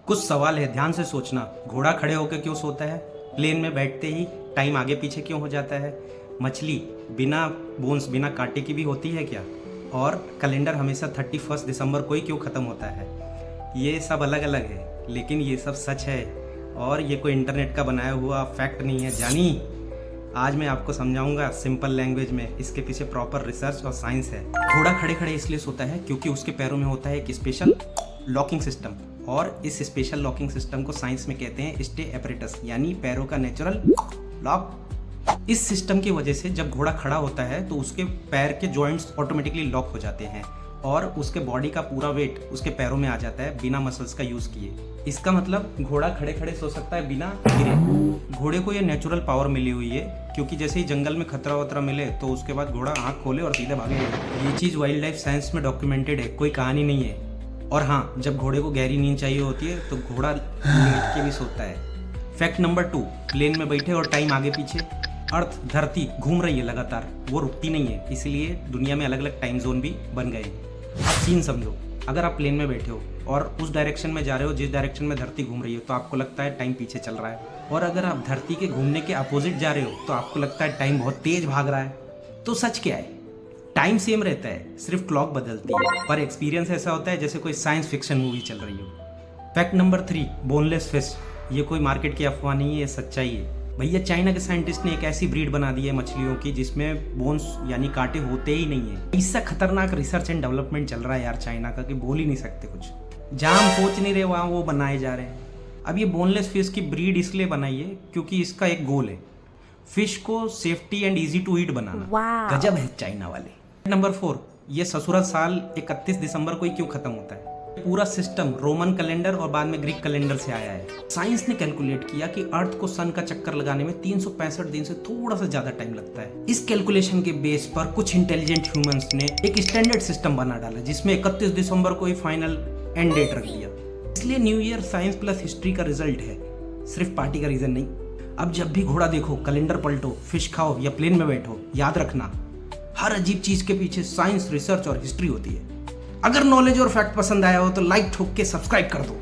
कुछ सवाल है, ध्यान से सोचना। घोड़ा खड़े होकर क्यों सोता है? प्लेन में बैठते ही टाइम आगे पीछे क्यों हो जाता है? मछली बिना बोन्स बिना कांटे की भी होती है क्या? और कैलेंडर हमेशा 31 दिसंबर को ही क्यों ख़त्म होता है? ये सब अलग अलग है, लेकिन ये सब सच है और ये कोई इंटरनेट का बनाया हुआ फैक्ट नहीं है। जानी, आज मैं आपको समझाऊंगा सिंपल लैंग्वेज में। इसके पीछे प्रॉपर रिसर्च और साइंस है। घोड़ा खड़े खड़े इसलिए सोता है क्योंकि उसके पैरों में होता है एक स्पेशल लॉकिंग सिस्टम, और इस स्पेशल लॉकिंग सिस्टम को साइंस में कहते हैं स्टे एपरेटस, यानी पैरों का नेचुरल लॉक। इस सिस्टम की वजह से जब घोड़ा खड़ा होता है तो उसके पैर के जॉइंट्स ऑटोमेटिकली लॉक हो जाते हैं और उसके बॉडी का पूरा वेट उसके पैरों में आ जाता है बिना मसल्स का यूज किए। इसका मतलब घोड़ा खड़े खड़े सो सकता है बिना गिरे। घोड़े को ये नेचुरल पावर मिली हुई है क्योंकि जैसे ही जंगल में खतरा वतरा मिले तो उसके बाद घोड़ा आंख खोले और सीधे भागे। ये चीज़ वाइल्ड लाइफ साइंस में डॉक्यूमेंटेड है, कोई कहानी नहीं है। और हाँ, जब घोड़े को गहरी नींद चाहिए होती है तो घोड़ा लेट के भी सोता है। फैक्ट नंबर 2, प्लेन में बैठे और टाइम आगे पीछे। अर्थ धरती घूम रही है लगातार, वो रुकती नहीं है, इसीलिए दुनिया में अलग अलग टाइम जोन भी बन गए। अब सीन समझो, अगर आप प्लेन में बैठे हो और उस डायरेक्शन में जा रहे हो जिस डायरेक्शन में धरती घूम रही है तो आपको लगता है टाइम पीछे चल रहा है, और अगर आप धरती के घूमने के अपोजिट जा रहे हो तो आपको लगता है टाइम बहुत तेज भाग रहा है। तो सच क्या है? टाइम सेम रहता है, सिर्फ क्लॉक बदलती है, पर एक्सपीरियंस ऐसा होता है जैसे कोई साइंस फिक्शन मूवी चल रही हो। Fact number 3, boneless fish. ये कोई मार्केट की अफवाह नहीं है, ये सच्चाई है। भैया, चाइना के साइंटिस्ट ने एक ऐसी ब्रीड बना दी है मछलियों की जिसमें बोन्स यानी कांटे होते ही नहीं है। इससे खतरनाक रिसर्च एंड डेवलपमेंट चल रहा है यार चाइना का कि बोल ही नहीं सकते कुछ। जहाँ हम सोच नहीं रहे वहाँ वो बनाए जा रहे हैं। अब ये बोनलेस फिश की ब्रीड इसलिए बनाई है क्योंकि इसका एक गोल है, फिश को safety and easy to eat बनाना। गजब है चाइना वाले। नंबर 4, ये ससुरा साल 31 दिसंबर को ही क्यों खत्म होता है? पूरा सिस्टम रोमन कैलेंडर और बाद में ग्रीक कैलेंडर से आया है। साइंस ने कैलकुलेट किया कि अर्थ को सन का चक्कर लगाने में 365 दिन से थोड़ा सा ज्यादा टाइम लगता है। इस कैलकुलेशन के बेस पर कुछ इंटेलिजेंट ह्यूमंस ने एक स्टैंडर्ड सिस्टम बना डाला जिसमें 31 दिसंबर को ही फाइनल एंड डेट रख दिया। इसलिए new year science plus history का रिजल्ट है, सिर्फ पार्टी का रीजन नहीं। अब जब भी घोड़ा देखो, कैलेंडर पलटो, फिश खाओ या प्लेन में बैठो, याद रखना हर अजीब चीज के पीछे साइंस, रिसर्च और हिस्ट्री होती है। अगर नॉलेज और फैक्ट पसंद आया हो तो लाइक ठोक के सब्सक्राइब कर दो।